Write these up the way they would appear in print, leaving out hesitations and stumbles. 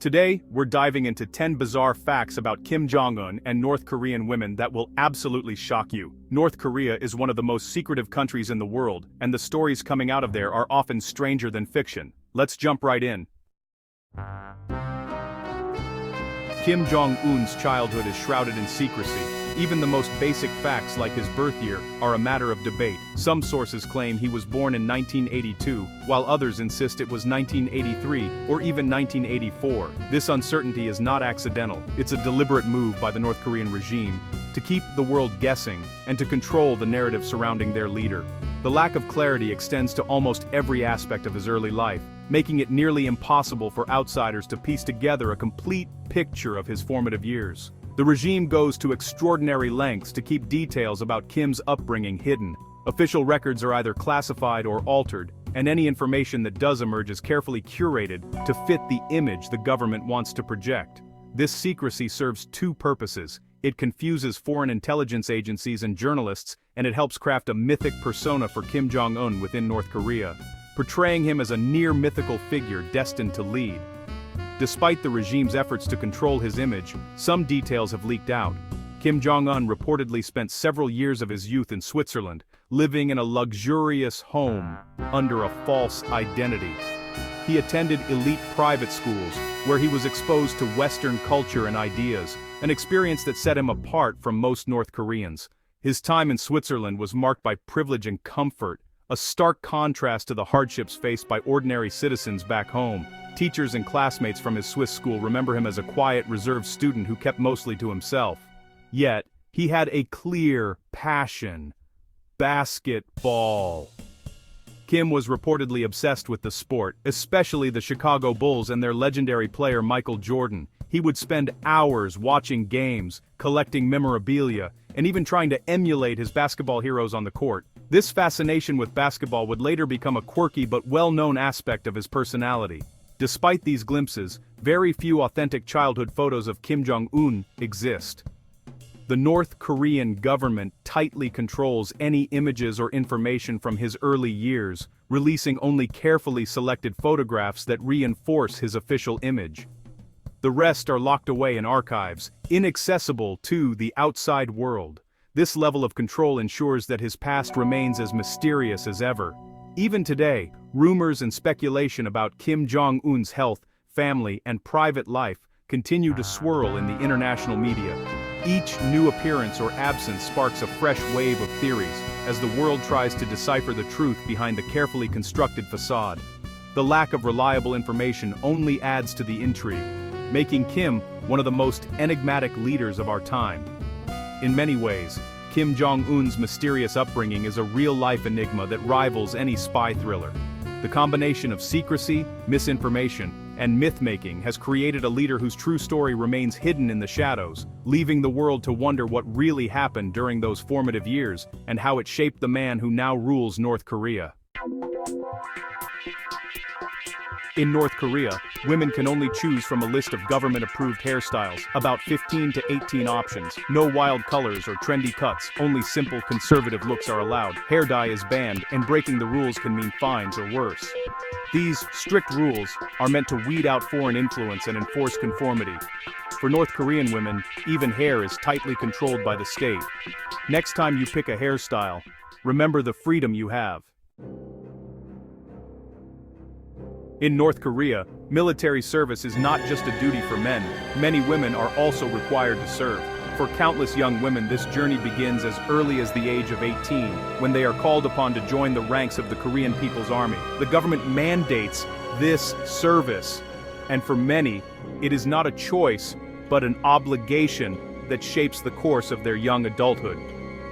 Today, we're diving into 10 bizarre facts about Kim Jong-un and North Korean women that will absolutely shock you. North Korea is one of the most secretive countries in the world, and the stories coming out of there are often stranger than fiction. Let's jump right in. Kim Jong-un's childhood is shrouded in secrecy. Even the most basic facts like his birth year are a matter of debate. Some sources claim he was born in 1982, while others insist it was 1983 or even 1984. This uncertainty is not accidental. It's a deliberate move by the North Korean regime to keep the world guessing and to control the narrative surrounding their leader. The lack of clarity extends to almost every aspect of his early life, making it nearly impossible for outsiders to piece together a complete picture of his formative years. The regime goes to extraordinary lengths to keep details about Kim's upbringing hidden. Official records are either classified or altered, and any information that does emerge is carefully curated to fit the image the government wants to project. This secrecy serves two purposes. It confuses foreign intelligence agencies and journalists, and it helps craft a mythic persona for Kim Jong-un within North Korea, portraying him as a near-mythical figure destined to lead. Despite the regime's efforts to control his image, some details have leaked out. Kim Jong-un reportedly spent several years of his youth in Switzerland, living in a luxurious home under a false identity. He attended elite private schools, where he was exposed to Western culture and ideas, an experience that set him apart from most North Koreans. His time in Switzerland was marked by privilege and comfort, a stark contrast to the hardships faced by ordinary citizens back home. Teachers and classmates from his Swiss school remember him as a quiet, reserved student who kept mostly to himself. Yet, he had a clear passion: basketball. Kim was reportedly obsessed with the sport, especially the Chicago Bulls and their legendary player Michael Jordan. He would spend hours watching games, collecting memorabilia, and even trying to emulate his basketball heroes on the court. This fascination with basketball would later become a quirky but well-known aspect of his personality. Despite these glimpses, very few authentic childhood photos of Kim Jong-un exist. The North Korean government tightly controls any images or information from his early years, releasing only carefully selected photographs that reinforce his official image. The rest are locked away in archives, inaccessible to the outside world. This level of control ensures that his past remains as mysterious as ever. Even today, rumors and speculation about Kim Jong-un's health, family, and private life continue to swirl in the international media. Each new appearance or absence sparks a fresh wave of theories, as the world tries to decipher the truth behind the carefully constructed facade. The lack of reliable information only adds to the intrigue, making Kim one of the most enigmatic leaders of our time. In many ways, Kim Jong-un's mysterious upbringing is a real-life enigma that rivals any spy thriller. The combination of secrecy, misinformation, and myth-making has created a leader whose true story remains hidden in the shadows, leaving the world to wonder what really happened during those formative years and how it shaped the man who now rules North Korea. In North Korea, women can only choose from a list of government-approved hairstyles, about 15 to 18 options. No wild colors or trendy cuts, only simple conservative looks are allowed. Hair dye is banned, and breaking the rules can mean fines or worse. These strict rules are meant to weed out foreign influence and enforce conformity. For North Korean women, even hair is tightly controlled by the state. Next time you pick a hairstyle, remember the freedom you have. In North Korea, military service is not just a duty for men. Many women are also required to serve. For countless young women, this journey begins as early as the age of 18, when they are called upon to join the ranks of the Korean People's Army. The government mandates this service, and for many, it is not a choice, but an obligation that shapes the course of their young adulthood.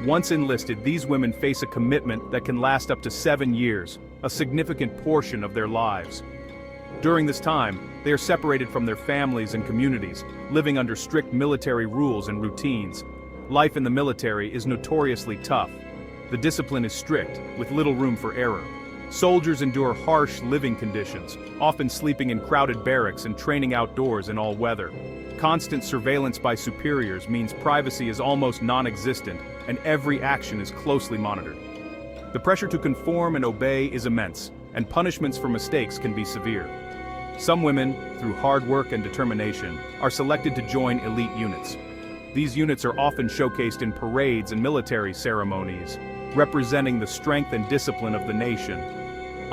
Once enlisted, these women face a commitment that can last up to 7 years, a significant portion of their lives. During this time, they are separated from their families and communities, living under strict military rules and routines. Life in the military is notoriously tough. The discipline is strict, with little room for error. Soldiers endure harsh living conditions, often sleeping in crowded barracks and training outdoors in all weather. Constant surveillance by superiors means privacy is almost non-existent, and every action is closely monitored. The pressure to conform and obey is immense, and punishments for mistakes can be severe. Some women, through hard work and determination, are selected to join elite units. These units are often showcased in parades and military ceremonies, representing the strength and discipline of the nation.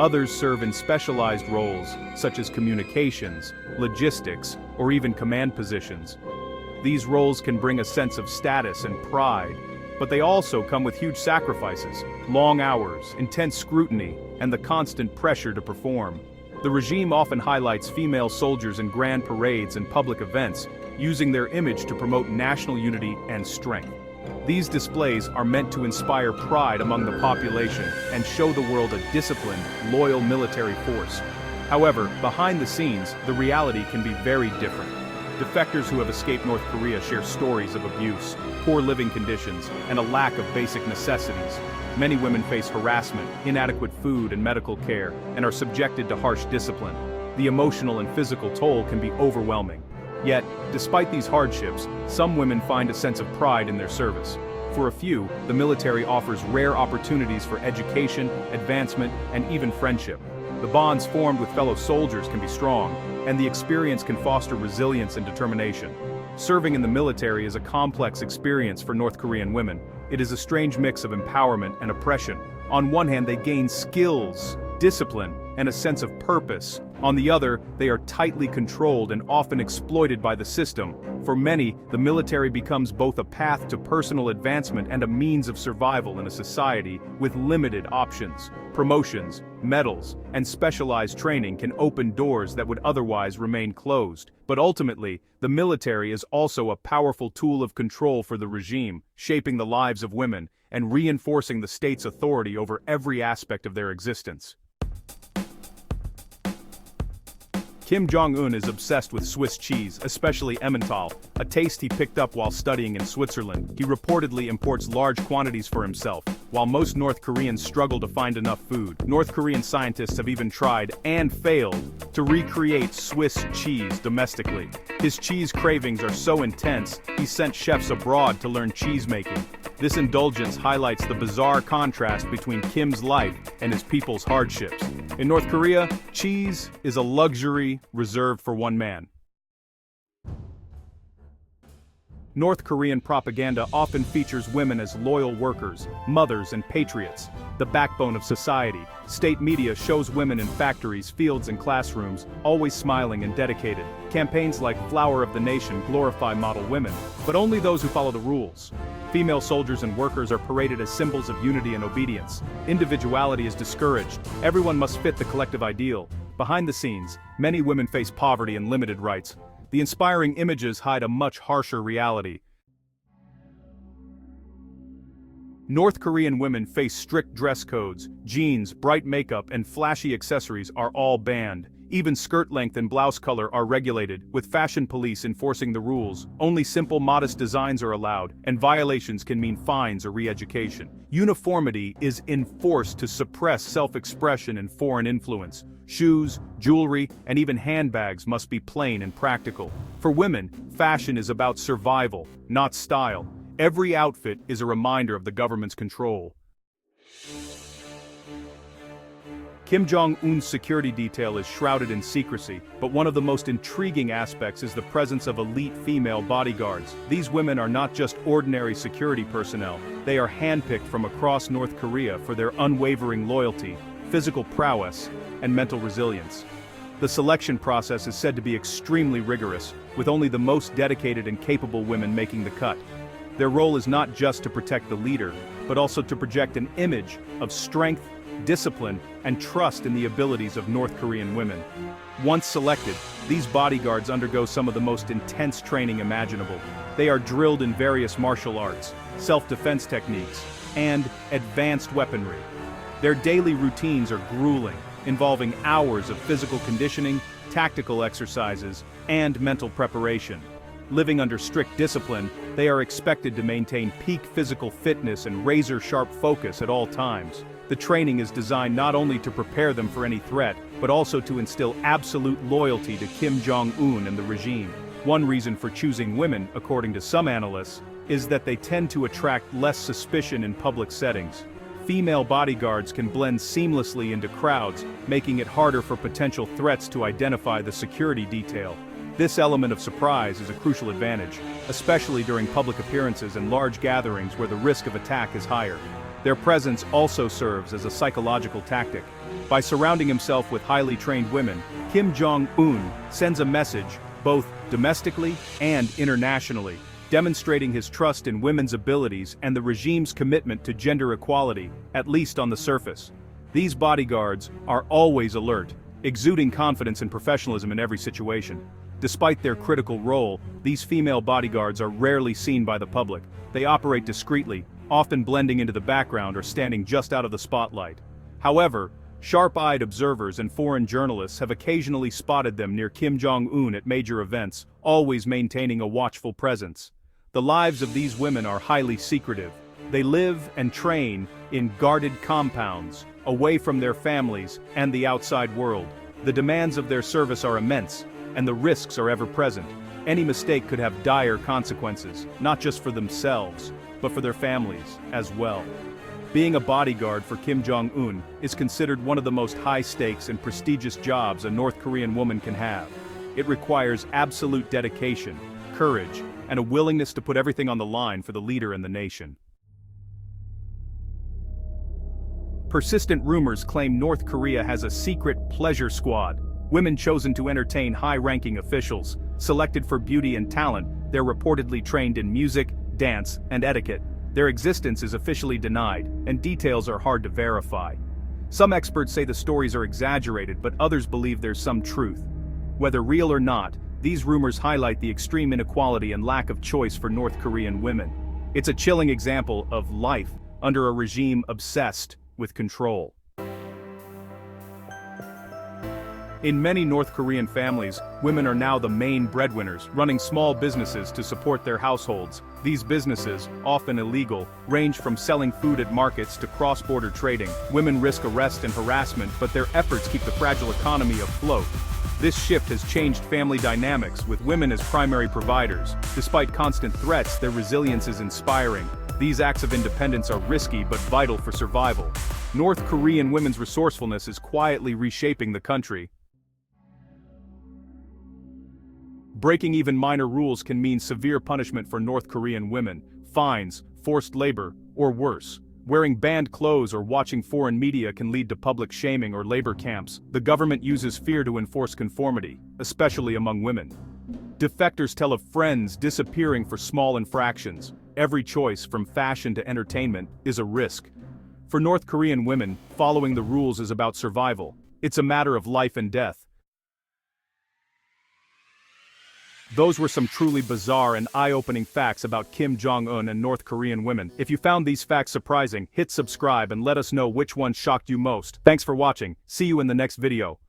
Others serve in specialized roles, such as communications, logistics, or even command positions. These roles can bring a sense of status and pride, but they also come with huge sacrifices, long hours, intense scrutiny, and the constant pressure to perform. The regime often highlights female soldiers in grand parades and public events, using their image to promote national unity and strength. These displays are meant to inspire pride among the population and show the world a disciplined, loyal military force. However, behind the scenes, the reality can be very different. Defectors who have escaped North Korea share stories of abuse, poor living conditions, and a lack of basic necessities. Many women face harassment, inadequate food and medical care, and are subjected to harsh discipline. The emotional and physical toll can be overwhelming. Yet, despite these hardships, some women find a sense of pride in their service. For a few, the military offers rare opportunities for education, advancement, and even friendship. The bonds formed with fellow soldiers can be strong, and the experience can foster resilience and determination. Serving in the military is a complex experience for North Korean women. It is a strange mix of empowerment and oppression. On one hand, they gain skills, discipline, and a sense of purpose. On the other, they are tightly controlled and often exploited by the system. For many, the military becomes both a path to personal advancement and a means of survival in a society with limited options. Promotions, medals, and specialized training can open doors that would otherwise remain closed. But ultimately, the military is also a powerful tool of control for the regime, shaping the lives of women and reinforcing the state's authority over every aspect of their existence. Kim Jong-un is obsessed with Swiss cheese, especially Emmental, a taste he picked up while studying in Switzerland. He reportedly imports large quantities for himself. While most North Koreans struggle to find enough food, North Korean scientists have even tried, and failed, to recreate Swiss cheese domestically. His cheese cravings are so intense, he sent chefs abroad to learn cheese making. This indulgence highlights the bizarre contrast between Kim's life and his people's hardships. In North Korea, cheese is a luxury reserved for one man. North Korean propaganda often features women as loyal workers, mothers, and patriots, the backbone of society. State media shows women in factories, fields, and classrooms, always smiling and dedicated. Campaigns like Flower of the Nation glorify model women, but only those who follow the rules. Female soldiers and workers are paraded as symbols of unity and obedience. Individuality is discouraged. Everyone must fit the collective ideal. Behind the scenes, many women face poverty and limited rights. The inspiring images hide a much harsher reality. North Korean women face strict dress codes. Jeans, bright makeup, and flashy accessories are all banned. Even skirt length and blouse color are regulated, with fashion police enforcing the rules. Only simple, modest designs are allowed, and violations can mean fines or re-education. Uniformity is enforced to suppress self-expression and foreign influence. Shoes, jewelry, and even handbags must be plain and practical. For women, fashion is about survival, not style. Every outfit is a reminder of the government's control. Kim Jong-un's security detail is shrouded in secrecy, but one of the most intriguing aspects is the presence of elite female bodyguards. These women are not just ordinary security personnel, they are handpicked from across North Korea for their unwavering loyalty, physical prowess, and mental resilience. The selection process is said to be extremely rigorous, with only the most dedicated and capable women making the cut. Their role is not just to protect the leader, but also to project an image of strength, discipline, and trust in the abilities of North Korean women. Once selected, these bodyguards undergo some of the most intense training imaginable. They are drilled in various martial arts, self-defense techniques, and advanced weaponry. Their daily routines are grueling, involving hours of physical conditioning, tactical exercises, and mental preparation. Living under strict discipline, they are expected to maintain peak physical fitness and razor-sharp focus at all times. The training is designed not only to prepare them for any threat, but also to instill absolute loyalty to Kim Jong-un and the regime. One reason for choosing women, according to some analysts, is that they tend to attract less suspicion in public settings. female bodyguards can blend seamlessly into crowds, making it harder for potential threats to identify the security detail. This element of surprise is a crucial advantage, especially during public appearances and large gatherings where the risk of attack is higher. Their presence also serves as a psychological tactic. By surrounding himself with highly trained women, Kim Jong-un sends a message, both domestically and internationally, demonstrating his trust in women's abilities and the regime's commitment to gender equality, at least on the surface. These bodyguards are always alert, exuding confidence and professionalism in every situation. Despite their critical role, these female bodyguards are rarely seen by the public. They operate discreetly, often blending into the background or standing just out of the spotlight. However, sharp-eyed observers and foreign journalists have occasionally spotted them near Kim Jong-un at major events, always maintaining a watchful presence. The lives of these women are highly secretive. They live and train in guarded compounds, away from their families and the outside world. The demands of their service are immense, and the risks are ever present. Any mistake could have dire consequences, not just for themselves, but for their families as well. Being a bodyguard for Kim Jong-un is considered one of the most high-stakes and prestigious jobs a North Korean woman can have. It requires absolute dedication, courage, and a willingness to put everything on the line for the leader and the nation. Persistent rumors claim North Korea has a secret pleasure squad, women chosen to entertain high-ranking officials. Selected for beauty and talent, they're reportedly trained in music, dance, and etiquette. Their existence is officially denied, and details are hard to verify. Some experts say the stories are exaggerated, but others believe there's some truth. Whether real or not, these rumors highlight the extreme inequality and lack of choice for North Korean women. It's a chilling example of life under a regime obsessed with control. In many North Korean families, women are now the main breadwinners, running small businesses to support their households. These businesses, often illegal, range from selling food at markets to cross-border trading. Women risk arrest and harassment, but their efforts keep the fragile economy afloat. This shift has changed family dynamics, with women as primary providers. Despite constant threats, their resilience is inspiring. These acts of independence are risky but vital for survival. North Korean women's resourcefulness is quietly reshaping the country. Breaking even minor rules can mean severe punishment for North Korean women, fines, forced labor, or worse. Wearing banned clothes or watching foreign media can lead to public shaming or labor camps. The government uses fear to enforce conformity, especially among women. Defectors tell of friends disappearing for small infractions. Every choice, from fashion to entertainment, is a risk. For North Korean women, following the rules is about survival. It's a matter of life and death. Those were some truly bizarre and eye-opening facts about Kim Jong-un and North Korean women. If you found these facts surprising, hit subscribe and let us know which one shocked you most. Thanks for watching. See you in the next video.